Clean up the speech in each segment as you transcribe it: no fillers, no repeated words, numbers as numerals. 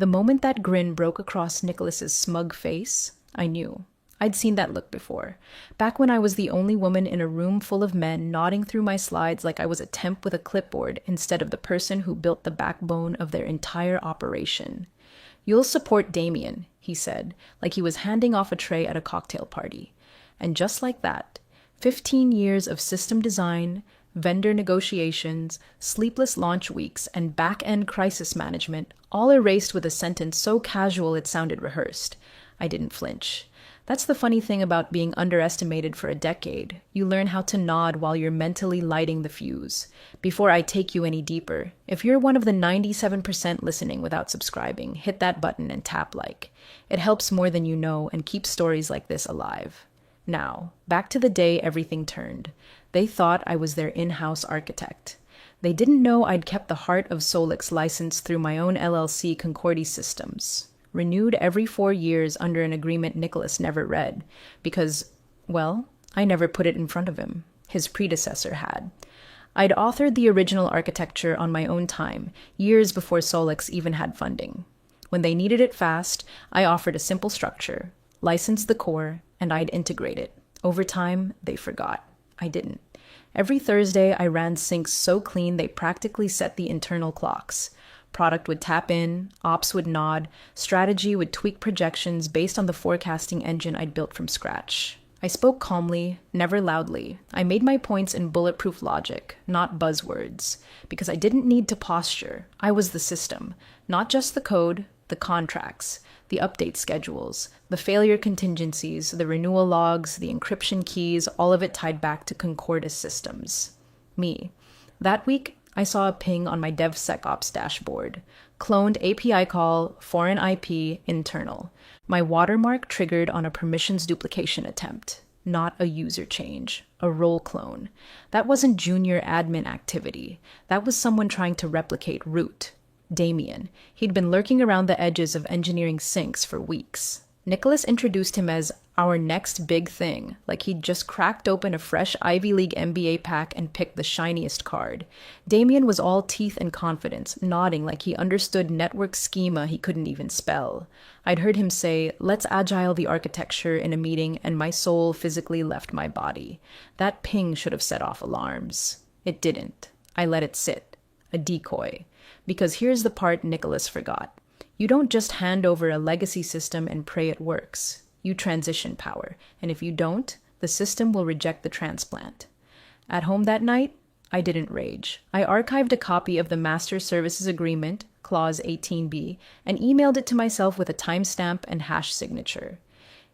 The moment that grin broke across Nicholas's smug face, I knew. I'd seen that look before, back when I was the only woman in a room full of men nodding through my slides like I was a temp with a clipboard instead of the person who built the backbone of their entire operation. "You'll support Damien," he said, like he was handing off a tray at a cocktail party. And just like that, 15 years of system design, vendor negotiations, sleepless launch weeks, and back-end crisis management, all erased with a sentence so casual it sounded rehearsed. I didn't flinch. That's the funny thing about being underestimated for a decade. You learn how to nod while you're mentally lighting the fuse. Before I take you any deeper, if you're one of the 97% listening without subscribing, hit that button and tap like. It helps more than you know and keeps stories like this alive. Now, back to the day everything turned. They thought I was their in-house architect. They didn't know I'd kept the heart of Solix licensed through my own LLC Concordi Systems, renewed every 4 years under an agreement Nicholas never read, because, well, I never put it in front of him. His predecessor had. I'd authored the original architecture on my own time, years before Solix even had funding. When they needed it fast, I offered a simple structure, licensed the core, and I'd integrate it. Over time, they forgot. I didn't. Every Thursday, I ran syncs so clean they practically set the internal clocks. Product would tap in, ops would nod, strategy would tweak projections based on the forecasting engine I'd built from scratch. I spoke calmly, never loudly. I made my points in bulletproof logic, not buzzwords, because I didn't need to posture. I was the system, not just the code, the contracts, the update schedules, the failure contingencies, the renewal logs, the encryption keys, all of it tied back to Concordis systems. Me. That week, I saw a ping on my DevSecOps dashboard. Cloned API call, foreign IP, internal. My watermark triggered on a permissions duplication attempt. Not a user change. A role clone. That wasn't junior admin activity. That was someone trying to replicate root. Damien. He'd been lurking around the edges of engineering syncs for weeks. Nicholas introduced him as our next big thing, like he'd just cracked open a fresh Ivy League MBA pack and picked the shiniest card. Damien was all teeth and confidence, nodding like he understood network schema he couldn't even spell. I'd heard him say, "Let's agile the architecture," in a meeting, and my soul physically left my body. That ping should have set off alarms. It didn't. I let it sit. A decoy. Because here's the part Nicholas forgot. You don't just hand over a legacy system and pray it works. You transition power, and if you don't, the system will reject the transplant. At home that night, I didn't rage. I archived a copy of the Master Services Agreement, Clause 18B, and emailed it to myself with a timestamp and hash signature.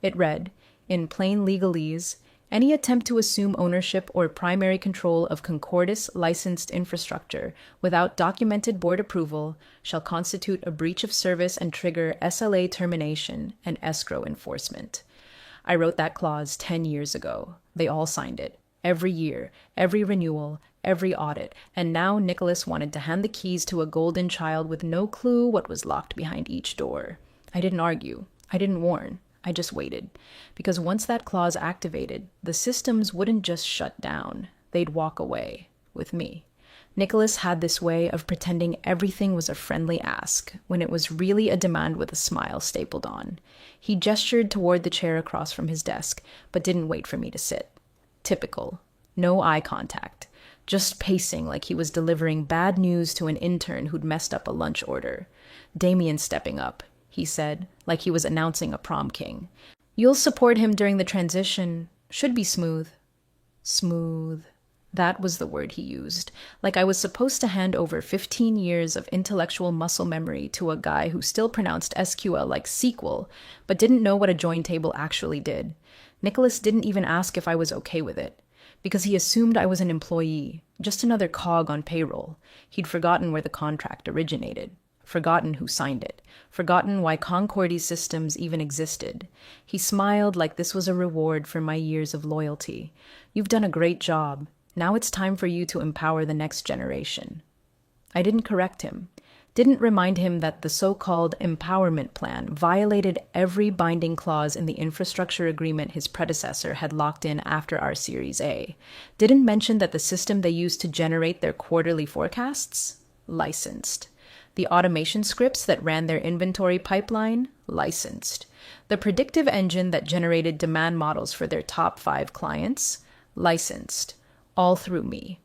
It read, in plain legalese, any attempt to assume ownership or primary control of Concordis licensed infrastructure without documented board approval shall constitute a breach of service and trigger SLA termination and escrow enforcement. I wrote that clause 10 years ago. They all signed it. Every year, every renewal, every audit, and now Nicholas wanted to hand the keys to a golden child with no clue what was locked behind each door. I didn't argue. I didn't warn. I just waited, because once that clause activated, the systems wouldn't just shut down. They'd walk away, with me. Nicholas had this way of pretending everything was a friendly ask, when it was really a demand with a smile stapled on. He gestured toward the chair across from his desk, but didn't wait for me to sit. Typical. No eye contact. Just pacing like he was delivering bad news to an intern who'd messed up a lunch order. Damien stepping up. He said, like he was announcing a prom king. You'll support him during the transition. Should be smooth. Smooth. That was the word he used. Like I was supposed to hand over 15 years of intellectual muscle memory to a guy who still pronounced SQL like sequel, but didn't know what a join table actually did. Nicholas didn't even ask if I was okay with it, because he assumed I was an employee, just another cog on payroll. He'd forgotten where the contract originated. Forgotten who signed it, forgotten why Concordi systems even existed. He smiled like this was a reward for my years of loyalty. You've done a great job. Now it's time for you to empower the next generation. I didn't correct him, didn't remind him that the so-called empowerment plan violated every binding clause in the infrastructure agreement his predecessor had locked in after our Series A, didn't mention that the system they used to generate their quarterly forecasts? Licensed. The automation scripts that ran their inventory pipeline, licensed. The predictive engine that generated demand models for their top 5 clients, licensed. All through me.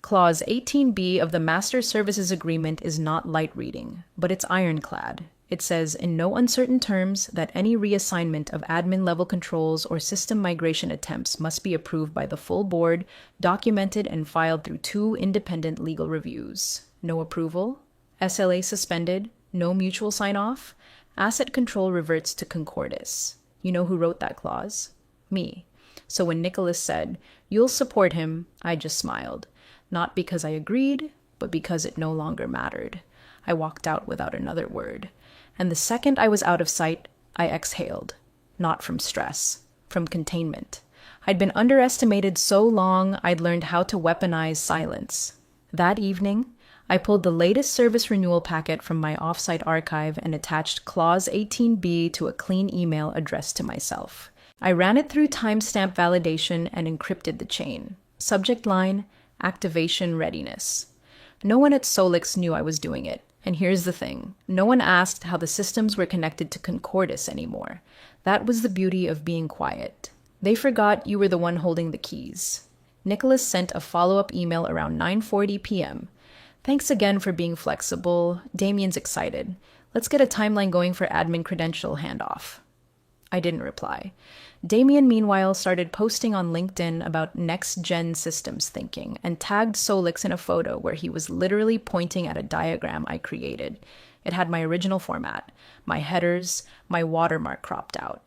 Clause 18B of the Master Services Agreement is not light reading, but it's ironclad. It says, in no uncertain terms, that any reassignment of admin-level controls or system migration attempts must be approved by the full board, documented and filed through 2 independent legal reviews. No approval? SLA suspended? No mutual sign-off? Asset control reverts to Concordis. You know who wrote that clause? Me. So when Nicholas said, "You'll support him," I just smiled. Not because I agreed, but because it no longer mattered. I walked out without another word. And the second I was out of sight, I exhaled. Not from stress, from containment. I'd been underestimated so long, I'd learned how to weaponize silence. That evening, I pulled the latest service renewal packet from my offsite archive and attached Clause 18B to a clean email addressed to myself. I ran it through timestamp validation and encrypted the chain. Subject line, activation readiness. No one at Solix knew I was doing it. And here's the thing. No one asked how the systems were connected to Concordis anymore. That was the beauty of being quiet. They forgot you were the one holding the keys. Nicholas sent a follow-up email around 9:40 p.m. Thanks again for being flexible. Damien's excited. Let's get a timeline going for admin credential handoff. I didn't reply. Damien, meanwhile, started posting on LinkedIn about next-gen systems thinking and tagged Solix in a photo where he was literally pointing at a diagram I created. It had my original format, my headers, my watermark cropped out.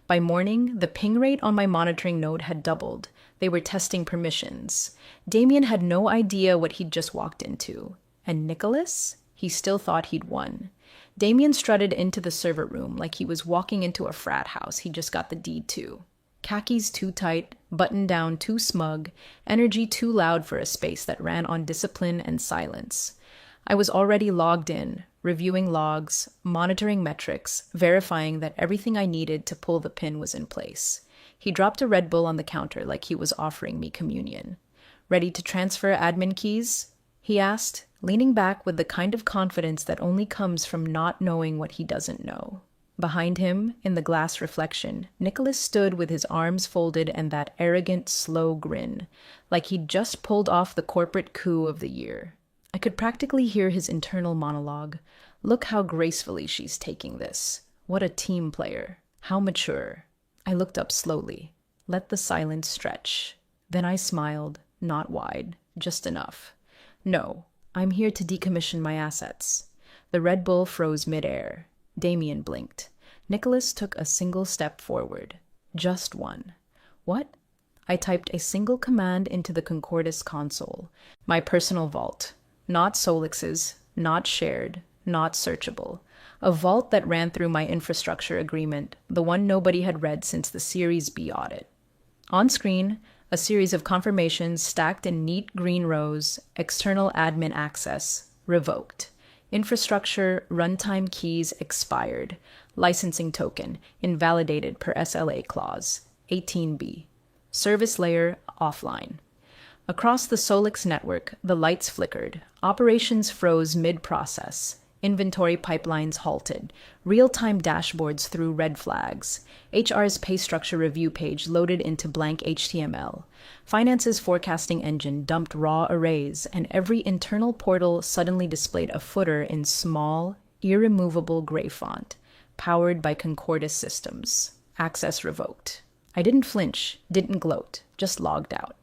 By morning, the ping rate on my monitoring node had doubled. They were testing permissions. Damien had no idea what he'd just walked into. And Nicholas? He still thought he'd won. Damien strutted into the server room like he was walking into a frat house he just got the deed to. Khakis too tight, button down too smug, energy too loud for a space that ran on discipline and silence. I was already logged in, reviewing logs, monitoring metrics, verifying that everything I needed to pull the pin was in place. He dropped a Red Bull on the counter like he was offering me communion. "Ready to transfer admin keys?" he asked, leaning back with the kind of confidence that only comes from not knowing what he doesn't know. Behind him, in the glass reflection, Nicholas stood with his arms folded and that arrogant, slow grin, like he'd just pulled off the corporate coup of the year. I could practically hear his internal monologue. Look how gracefully she's taking this. What a team player. How mature. I looked up slowly, let the silence stretch. Then I smiled, not wide, just enough. No, I'm here to decommission my assets. The Red Bull froze midair. Damien blinked. Nicholas took a single step forward. Just one. What? I typed a single command into the Concordis console. My personal vault. Not Solix's, not shared, not searchable. A vault that ran through my infrastructure agreement, the one nobody had read since the Series B audit. On screen, a series of confirmations stacked in neat green rows, external admin access, revoked. Infrastructure, runtime keys expired. Licensing token, invalidated per SLA clause, 18B. Service layer, offline. Across the Solix network, the lights flickered. Operations froze mid-process. Inventory pipelines halted. Real-time dashboards threw red flags. HR's pay structure review page loaded into blank HTML. Finance's forecasting engine dumped raw arrays, and every internal portal suddenly displayed a footer in small, irremovable gray font. Powered by Concordis systems. Access revoked. I didn't flinch, didn't gloat, just logged out.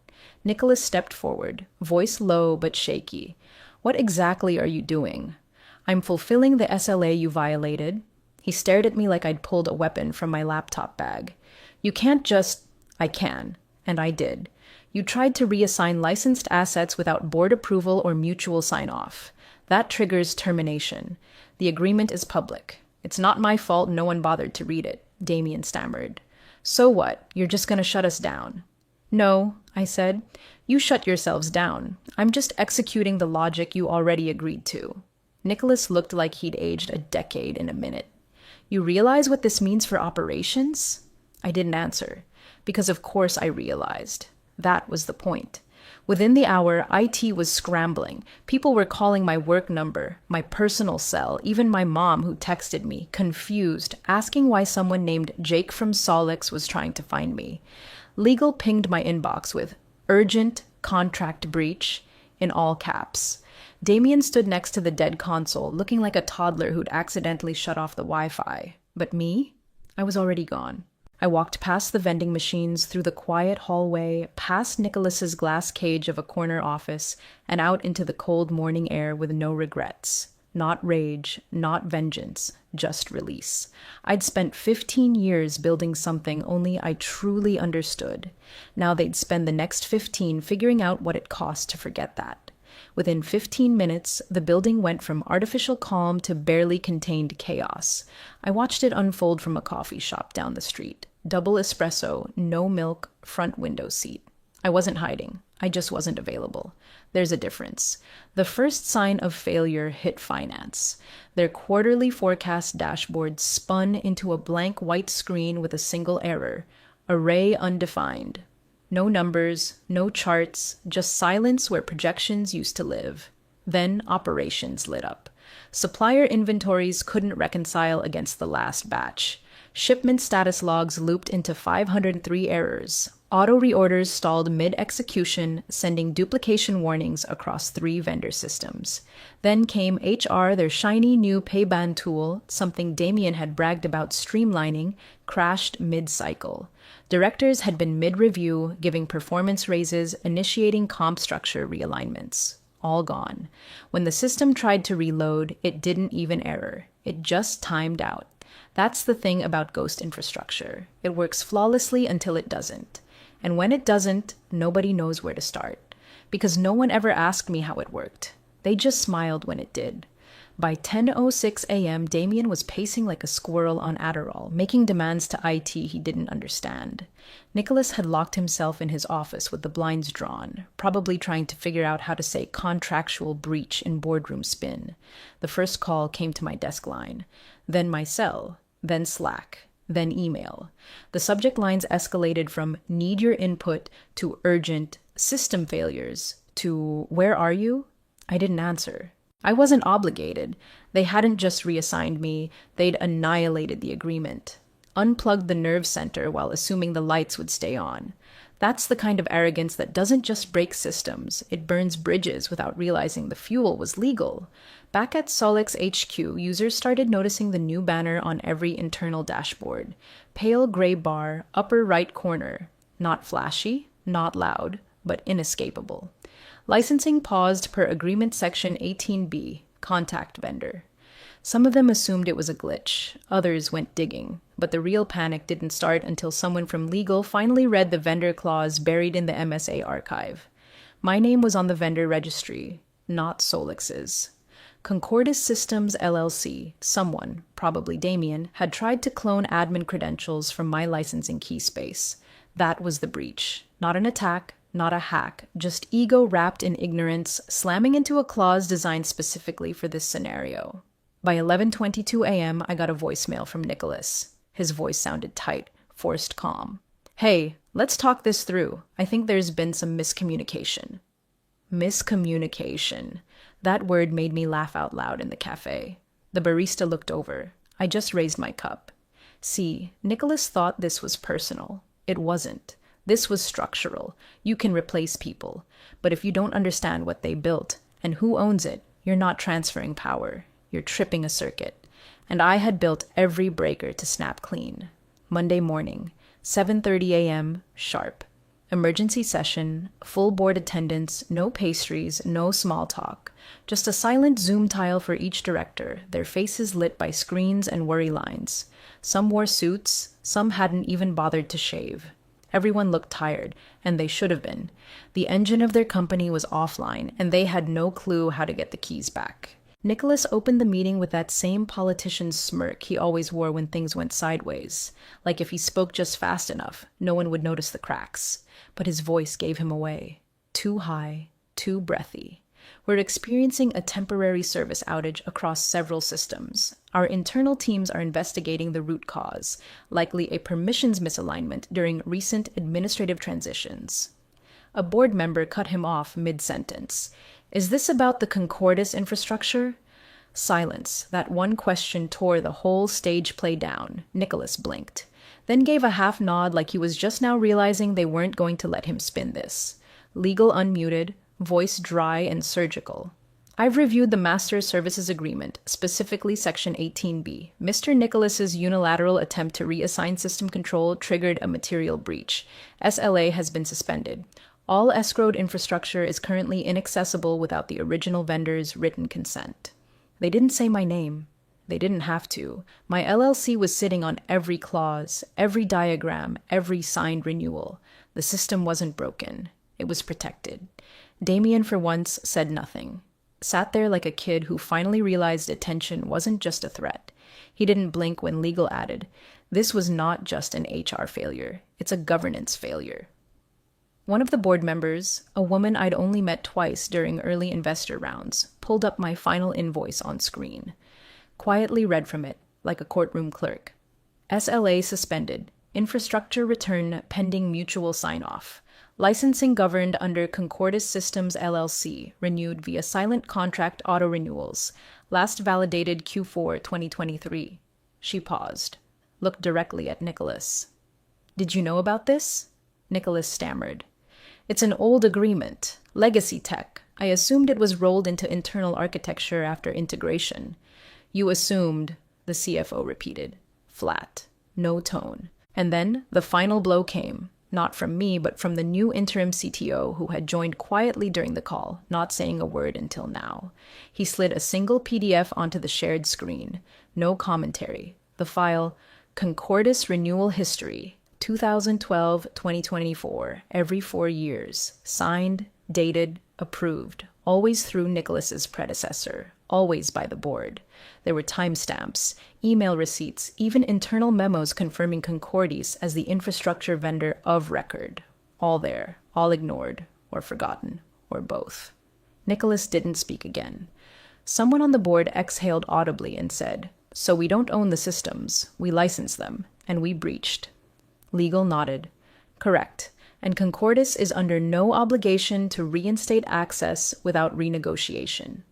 Nicholas stepped forward, voice low but shaky. "What exactly are you doing?" "I'm fulfilling the SLA you violated." He stared at me like I'd pulled a weapon from my laptop bag. "You can't just—" "I can, and I did. You tried to reassign licensed assets without board approval or mutual sign-off. That triggers termination. The agreement is public. It's not my fault no one bothered to read it," Damien stammered. "So what? You're just gonna shut us down?" "No," I said. "You shut yourselves down. I'm just executing the logic you already agreed to." Nicholas looked like he'd aged a decade in a minute. "You realize what this means for operations?" I didn't answer, because of course I realized. That was the point. Within the hour, IT was scrambling. People were calling my work number, my personal cell, even my mom who texted me, confused, asking why someone named Jake from Solix was trying to find me. Legal pinged my inbox with urgent contract breach in all caps. Damien stood next to the dead console, looking like a toddler who'd accidentally shut off the Wi-Fi. But me? I was already gone. I walked past the vending machines, through the quiet hallway, past Nicholas's glass cage of a corner office, and out into the cold morning air with no regrets. Not rage, not vengeance, just release. I'd spent 15 years building something only I truly understood. Now they'd spend the next 15 figuring out what it cost to forget that. Within 15 minutes, the building went from artificial calm to barely contained chaos. I watched it unfold from a coffee shop down the street. Double espresso, no milk, front window seat. I wasn't hiding. I just wasn't available. There's a difference. The first sign of failure hit finance. Their quarterly forecast dashboard spun into a blank white screen with a single error. Array undefined. No numbers, no charts, just silence where projections used to live. Then operations lit up. Supplier inventories couldn't reconcile against the last batch. Shipment status logs looped into 503 errors. Auto reorders stalled mid-execution, sending duplication warnings across 3 vendor systems. Then came HR, their shiny new payban tool, something Damien had bragged about streamlining, crashed mid-cycle. Directors had been mid-review, giving performance raises, initiating comp structure realignments. All gone. When the system tried to reload, it didn't even error. It just timed out. That's the thing about ghost infrastructure. It works flawlessly until it doesn't. And when it doesn't, nobody knows where to start. Because no one ever asked me how it worked. They just smiled when it did. By 10:06 a.m., Damien was pacing like a squirrel on Adderall, making demands to IT he didn't understand. Nicholas had locked himself in his office with the blinds drawn, probably trying to figure out how to say contractual breach in boardroom spin. The first call came to my desk line, then my cell, then Slack, then email. The subject lines escalated from need your input to urgent system failures to where are you? I didn't answer. I wasn't obligated. They hadn't just reassigned me, they'd annihilated the agreement. Unplugged the nerve center while assuming the lights would stay on. That's the kind of arrogance that doesn't just break systems, it burns bridges without realizing the fuel was legal. Back at Solix HQ, users started noticing the new banner on every internal dashboard. Pale gray bar, upper right corner. Not flashy, not loud, but inescapable. Licensing paused per agreement section 18B, contact vendor. Some of them assumed it was a glitch, others went digging, but the real panic didn't start until someone from legal finally read the vendor clause buried in the MSA archive. My name was on the vendor registry, not Solix's. Concordis Systems LLC, someone, probably Damien, had tried to clone admin credentials from my licensing key space. That was the breach. Not an attack, not a hack, just ego wrapped in ignorance, slamming into a clause designed specifically for this scenario. By 11:22 a.m., I got a voicemail from Nicholas. His voice sounded tight, forced calm. Hey, let's talk this through. I think there's been some miscommunication. Miscommunication. That word made me laugh out loud in the cafe. The barista looked over. I just raised my cup. See, Nicholas thought this was personal. It wasn't. This was structural. You can replace people. But if you don't understand what they built and who owns it, you're not transferring power. You're tripping a circuit. And I had built every breaker to snap clean. Monday morning, 7:30 a.m., sharp. Emergency session, full board attendance, no pastries, no small talk. Just a silent Zoom tile for each director, their faces lit by screens and worry lines. Some wore suits, some hadn't even bothered to shave. Everyone looked tired, and they should have been. The engine of their company was offline, and they had no clue how to get the keys back. Nicholas opened the meeting with that same politician's smirk he always wore when things went sideways. Like if he spoke just fast enough, no one would notice the cracks. But his voice gave him away. Too high, too breathy. We're experiencing a temporary service outage across several systems. Our internal teams are investigating the root cause, likely a permissions misalignment during recent administrative transitions. A board member cut him off mid-sentence. Is this about the Concordis infrastructure? Silence. That one question tore the whole stage play down. Nicholas blinked, then gave a half nod like he was just now realizing they weren't going to let him spin this. Legal unmuted, voice dry and surgical. I've reviewed the Master Services Agreement, specifically Section 18B. Mr. Nicholas's unilateral attempt to reassign system control triggered a material breach. SLA has been suspended. All escrowed infrastructure is currently inaccessible without the original vendor's written consent. They didn't say my name. They didn't have to. My LLC was sitting on every clause, every diagram, every signed renewal. The system wasn't broken. It was protected. Damien, for once, said nothing. Sat there like a kid who finally realized attention wasn't just a threat. He didn't blink when legal added, this was not just an HR failure. It's a governance failure. One of the board members, a woman I'd only met twice during early investor rounds, pulled up my final invoice on screen. Quietly read from it, like a courtroom clerk. SLA suspended. Infrastructure return pending mutual sign-off. Licensing governed under Concordis Systems LLC, renewed via silent contract auto-renewals, last validated Q4 2023. She paused, looked directly at Nicholas. Did you know about this? Nicholas stammered. It's an old agreement, legacy tech. I assumed it was rolled into internal architecture after integration. You assumed, the CFO repeated, flat, no tone. And then the final blow came. Not from me, but from the new interim CTO who had joined quietly during the call, not saying a word until now. He slid a single PDF onto the shared screen. No commentary. The file, Concordis Renewal History, 2012-2024, every 4 years. Signed, dated, approved. Always through Nicholas's predecessor. Always by the board. There were timestamps, email receipts, even internal memos confirming Concordis as the infrastructure vendor of record. All there, all ignored, or forgotten, or both. Nicholas didn't speak again. Someone on the board exhaled audibly and said, So we don't own the systems, we license them, and we breached. Legal nodded. Correct. And Concordis is under no obligation to reinstate access without renegotiation.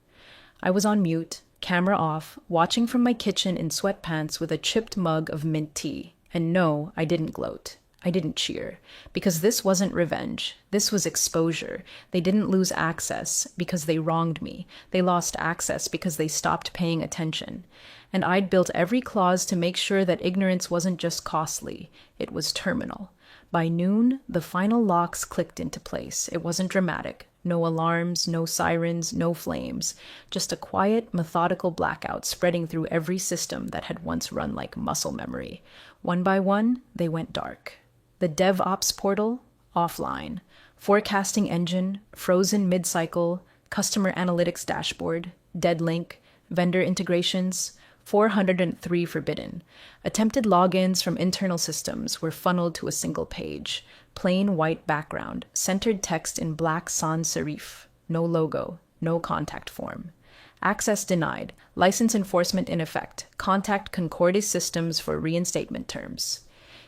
I was on mute, camera off, watching from my kitchen in sweatpants with a chipped mug of mint tea. And no, I didn't gloat. I didn't cheer. Because this wasn't revenge. This was exposure. They didn't lose access because they wronged me. They lost access because they stopped paying attention. And I'd built every clause to make sure that ignorance wasn't just costly. It was terminal. By noon, the final locks clicked into place. It wasn't dramatic. No alarms, no sirens, no flames. Just a quiet, methodical blackout spreading through every system that had once run like muscle memory. One by one, they went dark. The DevOps portal, offline. Forecasting engine, frozen mid-cycle. Customer analytics dashboard, dead link. Vendor integrations, 403 forbidden. Attempted logins from internal systems were funneled to a single page. Plain white background, centered text in black sans serif. No logo, no contact form. Access denied. License enforcement in effect. Contact Concordis Systems for reinstatement terms.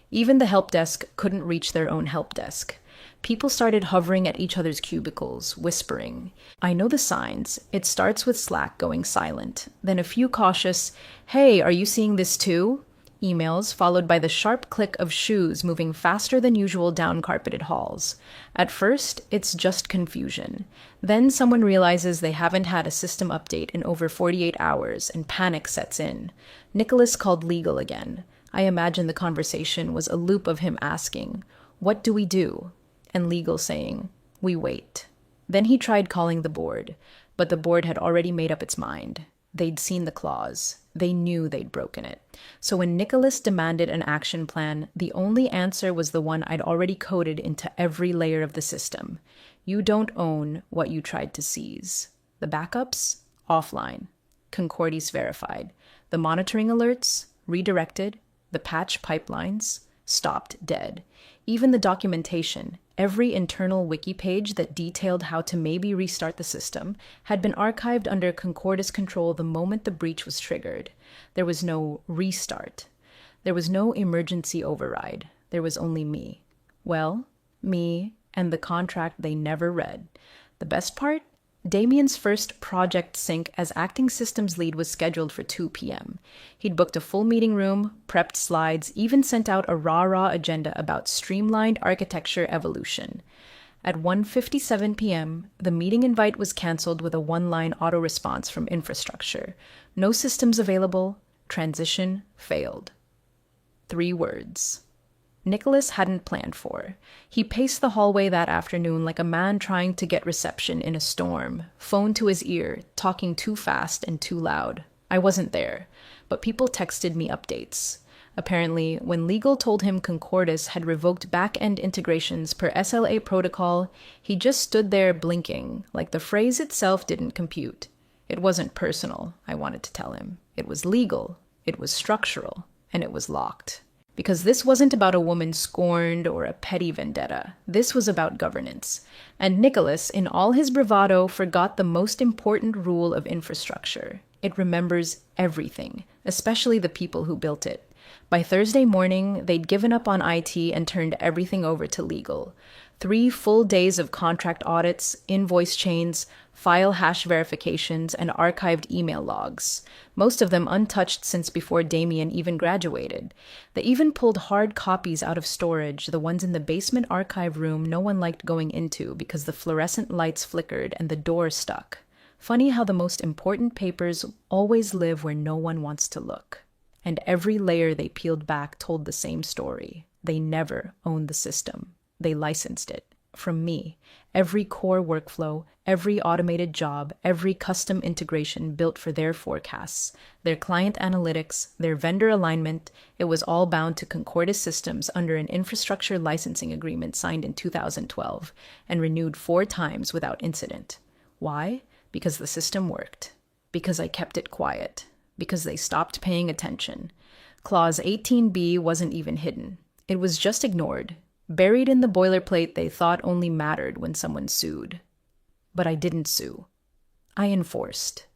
Even the help desk couldn't reach their own help desk. People started hovering at each other's cubicles, whispering. I know the signs. It starts with Slack going silent, then a few cautious, "Hey, are you seeing this too?" emails, followed by the sharp click of shoes moving faster than usual down carpeted halls. At first, it's just confusion. Then someone realizes they haven't had a system update in over 48 hours, and panic sets in. Nicholas called legal again. I imagine the conversation was a loop of him asking, "What do we do?" and legal saying, "We wait." Then he tried calling the board, but the board had already made up its mind. They'd seen the clause. They knew they'd broken it. So when Nicholas demanded an action plan, the only answer was the one I'd already coded into every layer of the system. You don't own what you tried to seize. The backups? Offline. Concordis verified. The monitoring alerts? Redirected. The patch pipelines? Stopped dead. Even the documentation, every internal wiki page that detailed how to maybe restart the system, had been archived under Concordis control the moment the breach was triggered. There was no restart. There was no emergency override. There was only me. Well, me and the contract they never read. The best part? Damien's first project sync as acting systems lead was scheduled for 2 p.m. He'd booked a full meeting room, prepped slides, even sent out a rah-rah agenda about streamlined architecture evolution. At 1:57 p.m., the meeting invite was canceled with a one-line auto-response from infrastructure. No systems available. Transition failed. 3 words. Nicholas hadn't planned for. He paced the hallway that afternoon like a man trying to get reception in a storm, phone to his ear, talking too fast and too loud. I wasn't there, but people texted me updates. Apparently, when legal told him Concordis had revoked back-end integrations per SLA protocol, he just stood there blinking, like the phrase itself didn't compute. It wasn't personal, I wanted to tell him. It was legal, it was structural, and it was locked. Because this wasn't about a woman scorned or a petty vendetta. This was about governance. And Nicholas, in all his bravado, forgot the most important rule of infrastructure. It remembers everything, especially the people who built it. By Thursday morning, they'd given up on IT and turned everything over to legal. 3 full days of contract audits, invoice chains, file hash verifications, and archived email logs, most of them untouched since before Damien even graduated. They even pulled hard copies out of storage, the ones in the basement archive room no one liked going into because the fluorescent lights flickered and the door stuck. Funny how the most important papers always live where no one wants to look. And every layer they peeled back told the same story. They never owned the system. They licensed it. From me. Every core workflow, every automated job, every custom integration built for their forecasts, their client analytics, their vendor alignment, it was all bound to Concordis systems under an infrastructure licensing agreement signed in 2012 and renewed 4 times without incident. Why? Because the system worked. Because I kept it quiet. Because they stopped paying attention. Clause 18b wasn't even hidden. It was just ignored. Buried in the boilerplate they thought only mattered when someone sued. But I didn't sue. I enforced.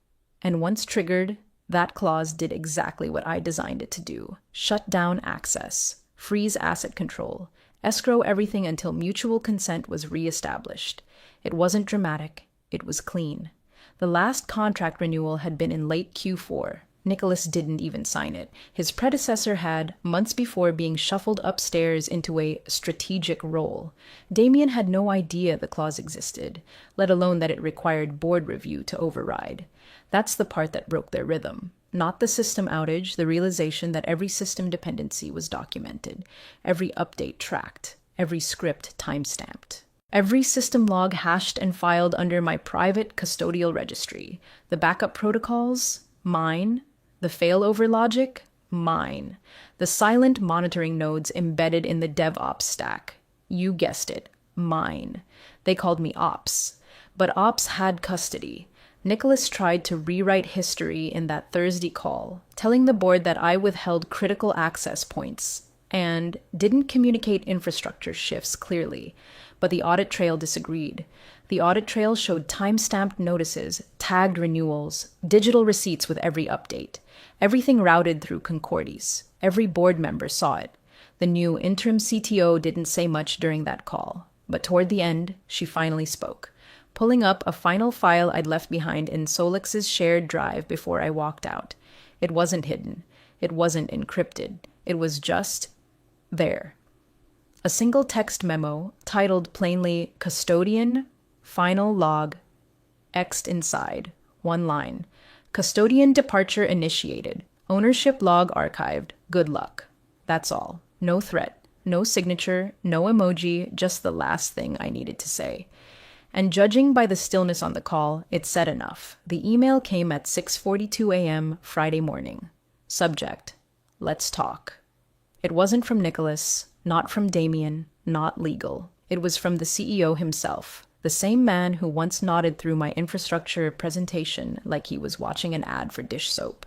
And once triggered, that clause did exactly what I designed it to do. Shut down access, freeze asset control, escrow everything until mutual consent was reestablished. It wasn't dramatic, it was clean. The last contract renewal had been in late Q4. Nicholas didn't even sign it. His predecessor had, months before, being shuffled upstairs into a strategic role. Damien had no idea the clause existed, let alone that it required board review to override. That's the part that broke their rhythm. Not the system outage, the realization that every system dependency was documented, every update tracked, every script time-stamped. Every system log hashed and filed under my private custodial registry. The backup protocols, mine. The failover logic, mine. The silent monitoring nodes embedded in the DevOps stack. You guessed it, mine. They called me Ops. But Ops had custody. Nicholas tried to rewrite history in that Thursday call, telling the board that I withheld critical access points and didn't communicate infrastructure shifts clearly, but the audit trail disagreed. The audit trail showed time-stamped notices, tagged renewals, digital receipts with every update. Everything routed through Concordis. Every board member saw it. The new interim CTO didn't say much during that call, but toward the end, she finally spoke, pulling up a final file I'd left behind in Solix's shared drive before I walked out. It wasn't hidden. It wasn't encrypted. It was just there. A single text memo, titled plainly Custodian, Final Log, X'd inside, 1 line. Custodian departure initiated. Ownership log archived. Good luck. That's all. No threat. No signature. No emoji. Just the last thing I needed to say. And judging by the stillness on the call, it said enough. The email came at 6:42 a.m. Friday morning. Subject: Let's talk. It wasn't from Nicholas, not from Damien, not legal. It was from the CEO himself. The same man who once nodded through my infrastructure presentation like he was watching an ad for dish soap.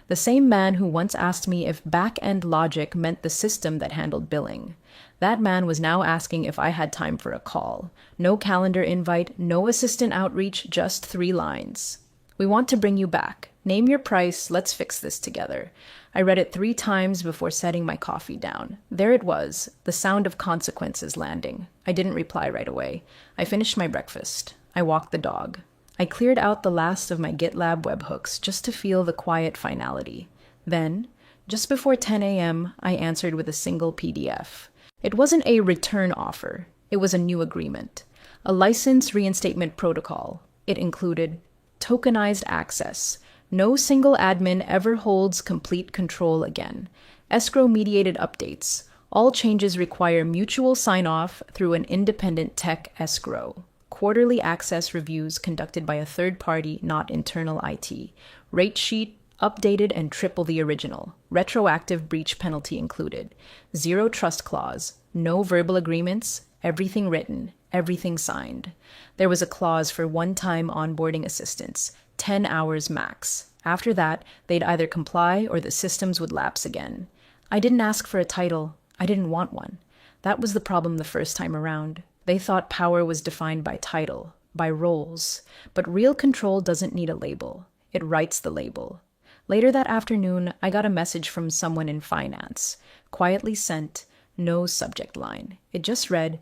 The same man who once asked me if back-end logic meant the system that handled billing. That man was now asking if I had time for a call. No calendar invite, no assistant outreach, just 3 lines. We want to bring you back. Name your price. Let's fix this together. I read it 3 times before setting my coffee down. There it was, the sound of consequences landing. I didn't reply right away. I finished my breakfast. I walked the dog. I cleared out the last of my GitLab webhooks just to feel the quiet finality. Then, just before 10 a.m., I answered with a single PDF. It wasn't a return offer. It was a new agreement. A license reinstatement protocol. It included tokenized access. No single admin ever holds complete control again. Escrow-mediated updates. All changes require mutual sign-off through an independent tech escrow. Quarterly access reviews conducted by a third party, not internal IT. Rate sheet updated and triple the original. Retroactive breach penalty included. Zero trust clause. No verbal agreements. Everything written. Everything signed. There was a clause for one-time onboarding assistance. 10 hours max. After that, they'd either comply or the systems would lapse again. I didn't ask for a title. I didn't want one. That was the problem the first time around. They thought power was defined by title, by roles. But real control doesn't need a label. It writes the label. Later that afternoon, I got a message from someone in finance. Quietly sent, no subject line. It just read,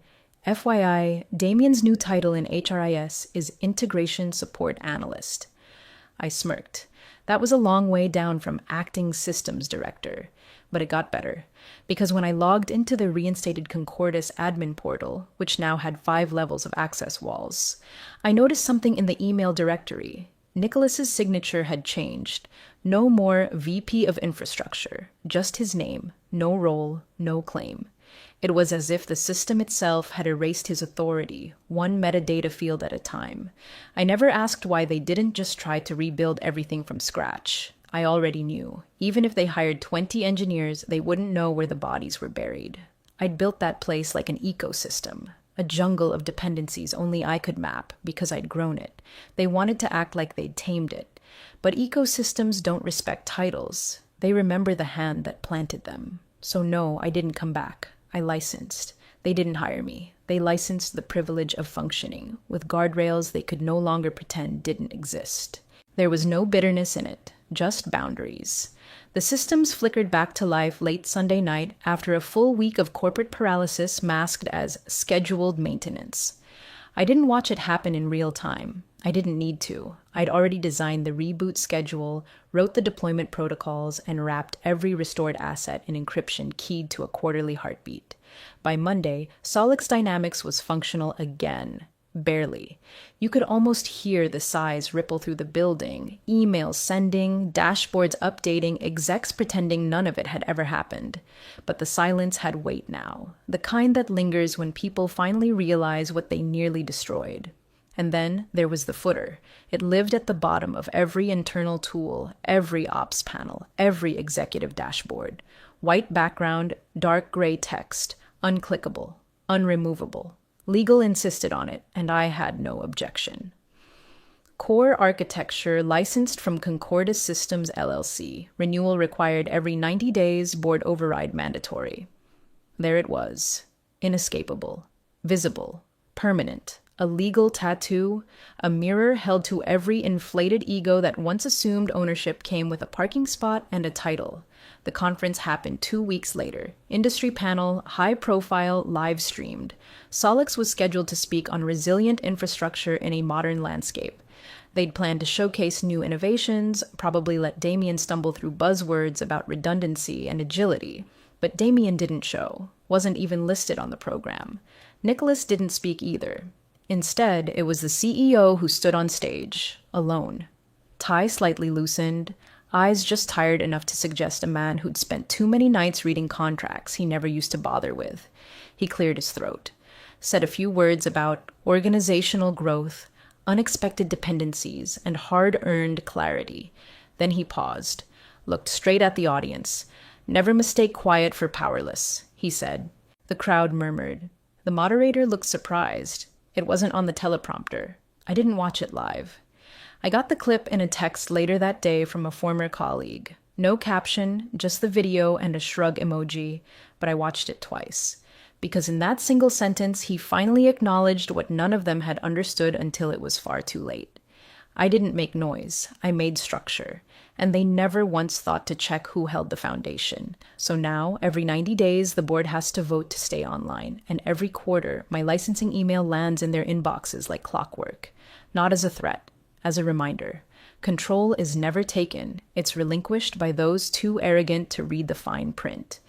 FYI, Damien's new title in HRIS is Integration Support Analyst. I smirked. That was a long way down from acting systems director. But it got better, because when I logged into the reinstated Concordis admin portal, which now had 5 levels of access walls, I noticed something in the email directory. Nicholas's signature had changed. No more VP of Infrastructure, just his name, no role, no claim. It was as if the system itself had erased his authority, one metadata field at a time. I never asked why they didn't just try to rebuild everything from scratch. I already knew. Even if they hired 20 engineers, they wouldn't know where the bodies were buried. I'd built that place like an ecosystem, a jungle of dependencies only I could map because I'd grown it. They wanted to act like they'd tamed it. But ecosystems don't respect titles. They remember the hand that planted them. So no, I didn't come back. I licensed. They didn't hire me. They licensed the privilege of functioning, with guardrails they could no longer pretend didn't exist. There was no bitterness in it, just boundaries. The systems flickered back to life late Sunday night after a full week of corporate paralysis masked as scheduled maintenance. I didn't watch it happen in real time. I didn't need to. I'd already designed the reboot schedule, wrote the deployment protocols, and wrapped every restored asset in encryption keyed to a quarterly heartbeat. By Monday, Solix Dynamics was functional again. Barely. You could almost hear the sighs ripple through the building, emails sending, dashboards updating, execs pretending none of it had ever happened. But the silence had weight now, the kind that lingers when people finally realize what they nearly destroyed. And then there was the footer. It lived at the bottom of every internal tool, every ops panel, every executive dashboard. White background, dark gray text, unclickable, unremovable. Legal insisted on it, and I had no objection. Core architecture licensed from Concordis Systems LLC. Renewal required every 90 days, board override mandatory. There it was. Inescapable. Visible. Permanent. A legal tattoo. A mirror held to every inflated ego that once assumed ownership came with a parking spot and a title. The conference happened 2 weeks later. Industry panel, high profile, live streamed. Solix was scheduled to speak on resilient infrastructure in a modern landscape. They'd planned to showcase new innovations, probably let Damien stumble through buzzwords about redundancy and agility. But Damien didn't show, wasn't even listed on the program. Nicholas didn't speak either. Instead, it was the CEO who stood on stage, alone. Tie slightly loosened, eyes just tired enough to suggest a man who'd spent too many nights reading contracts he never used to bother with. He cleared his throat, said a few words about organizational growth, unexpected dependencies, and hard-earned clarity. Then he paused, looked straight at the audience. "Never mistake quiet for powerless," he said. The crowd murmured. The moderator looked surprised. It wasn't on the teleprompter. I didn't watch it live. I got the clip in a text later that day from a former colleague. No caption, just the video and a shrug emoji, but I watched it twice. Because in that single sentence, he finally acknowledged what none of them had understood until it was far too late. I didn't make noise, I made structure. And they never once thought to check who held the foundation. So now, every 90 days, the board has to vote to stay online. And every quarter, my licensing email lands in their inboxes like clockwork. Not as a threat, as a reminder. Control is never taken. It's relinquished by those too arrogant to read the fine print.